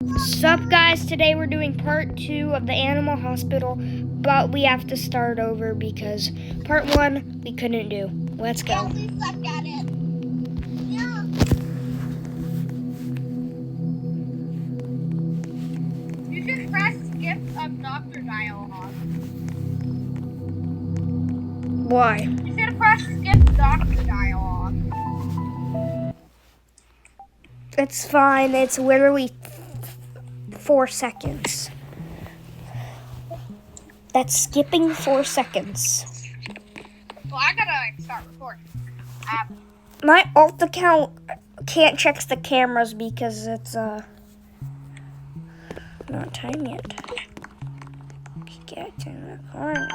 Sup guys, today we're doing part 2 of the animal hospital, but we have to start over because part 1 we couldn't do. Let's go. Yeah, we suck at it. Yeah. You should press skip of Dr. Dialogue. Why? You should press skip Dr. Dialogue. It's fine, it's literally 4 seconds. That's skipping 4 seconds. Well, I gotta start recording. My alt account can't check the cameras because it's not time yet. Get in the corner.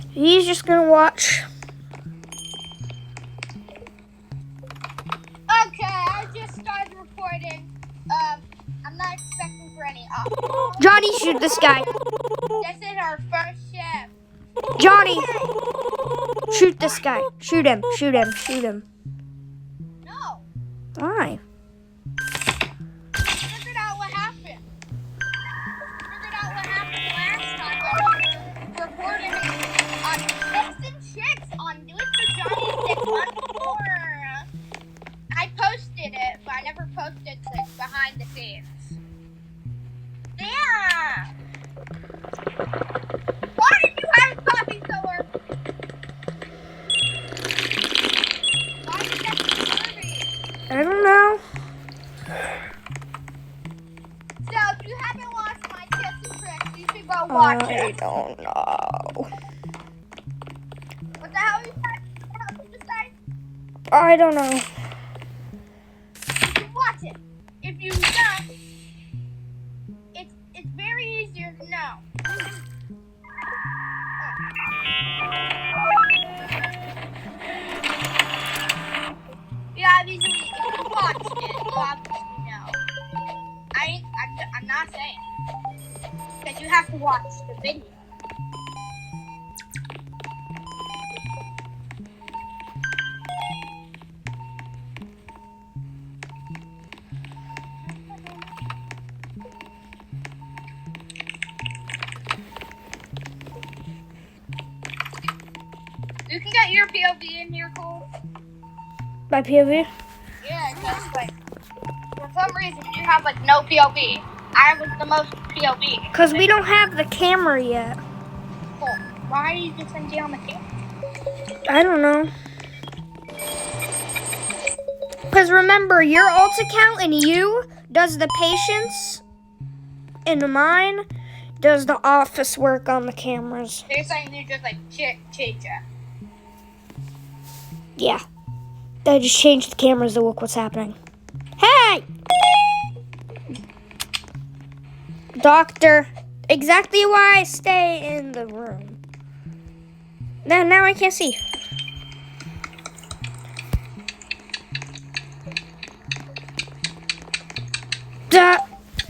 He's just gonna watch. Okay, I just started recording. I'm not expecting for any Johnny, shoot this guy. This is our first shift. Johnny, shoot this guy. Shoot him, shoot him, shoot him. No. Why? Figured out what happened. Figured out what happened last time when we were recording tips and tricks on doing for Johnny and one more. I posted it, but I never posted the behind the scenes. Yeah. Why did you have a coffee sour? Why did you have a I don't know. So if you haven't watched my tips and tricks, you should go watch I it. don't know. What the hell did you say? I don't know. You should watch it. If you don't, it's very easier to know. Yeah, usually if you watched it, you obviously know. I'm not saying. Because you have to watch the video. You can get your POV in here, Cole. My POV? Yeah, because for some reason you have no POV. I was the most POV. Because we don't have the camera yet. Cool. Why are you just empty on the camera? I don't know. Because remember, your alt account and you does the patients, and mine does the office work on the cameras. They're saying you just change it. Yeah. I just changed the cameras to look what's happening. Hey! Doctor, exactly why I stay in the room. Now I can't see.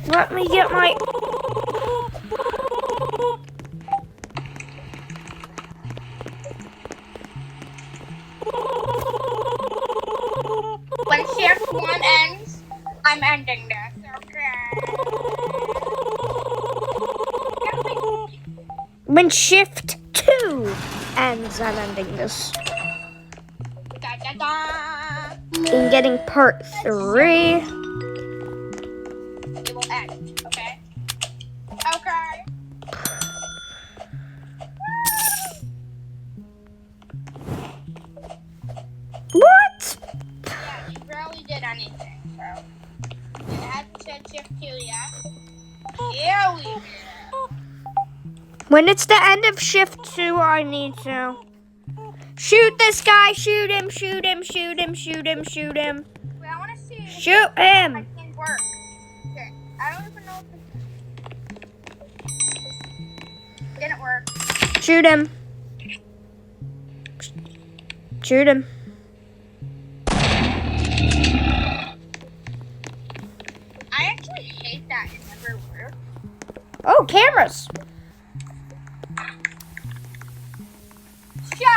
Let me get my... When shift 1 ends, I'm ending this, okay? When shift 2 ends, I'm ending this. Da, da, da. And getting part 3. It will end, okay? Okay. What? Yeah, you barely did anything, so. You haven't said shift 2 yet. Here we go. When it's the end of shift 2, I need to shoot this guy. Shoot him, shoot him, shoot him, shoot him, shoot him. Wait, I want to see if Shoot him. it can work. Okay, I don't even know if it didn't work. Shoot him. Shoot him. I actually hate that it never worked. Oh, cameras. So,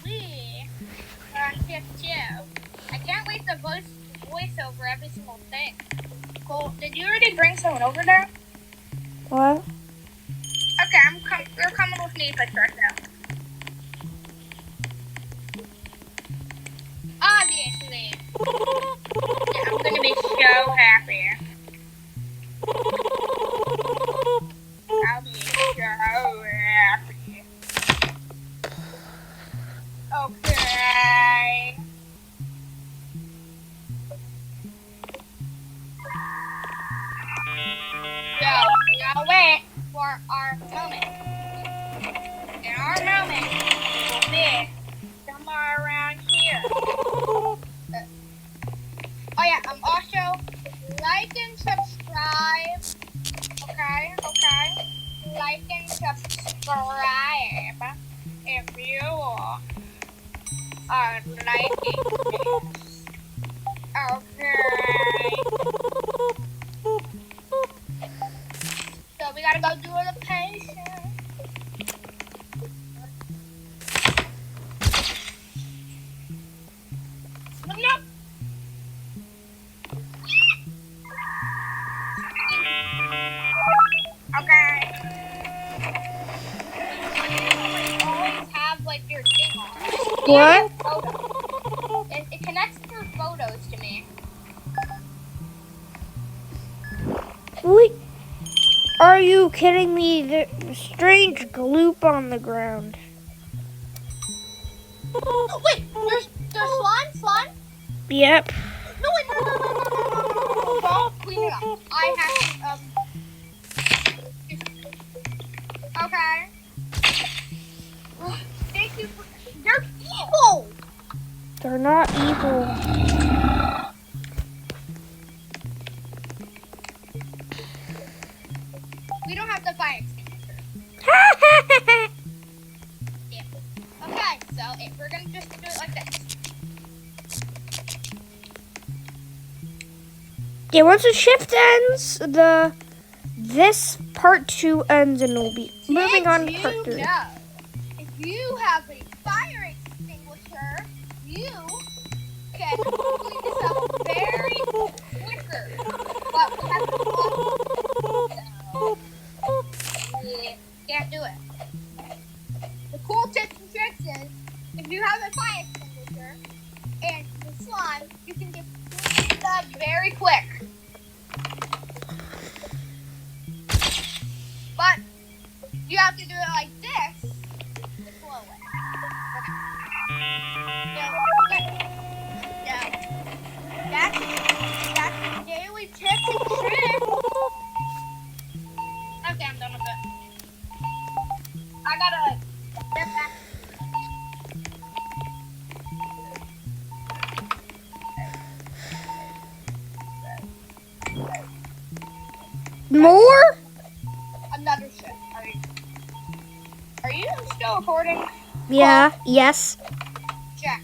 we are on shift 2. I voice over every single thing. Cole, did you already bring someone over there? What? Okay, you're coming with me for right now. Obviously. Yeah, I'm gonna be so happy. I'll be so happy. Okay. So, we gotta wait for our moment. And our moment will be somewhere around here. Oh yeah, also like and subscribe. Okay. Like and subscribe if you are liking this. Okay. So we gotta go do the patient. Nope. Okay. You always have like your thing on. What? Photo. It connects your photos to me. Wait. Are you kidding me? The strange gloop on the ground. Oh, wait, there's slime? Yep. No, wait, no. Don't clean it up. I have to, okay. Thank you for, they're evil! They're not evil. We don't have the fire extinguisher. Yeah. Okay, so we're gonna just do it like this. Yeah, once the shift ends, this part 2 ends and we'll be moving on to part 3. Know, if you have a fire extinguisher, you can clean this up very quicker. But we have to so we can't do it. The cool tips and tricks is, if you have a fire extinguisher and the slime, you can just clean it up very quick. But you have to do it like this, the slow way. That's the daily tips and tricks. Okay, I'm done with it. I gotta step back. More? Another shift. Are you still recording? Yeah, yes. Check.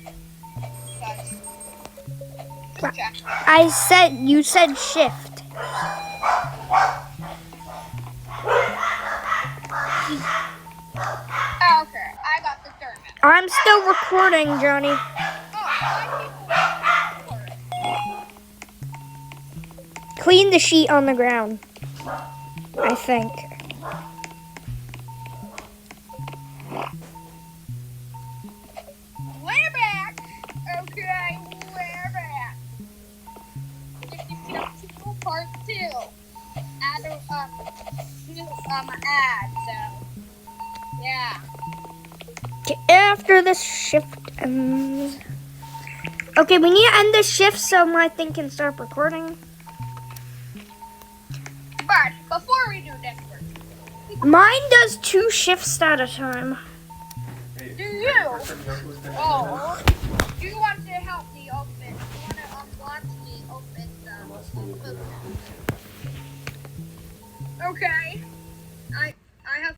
Check. You said shift. Okay, I got the third minute. I'm still recording, Johnny. Clean the sheet on the ground, I think. We're back. Okay, we're back. This is part 2. Ad, so yeah. After this shift ends. Okay, we need to end this shift so my thing can start recording. But before we do this first, Mine does 2 shifts at a time. do you? Oh.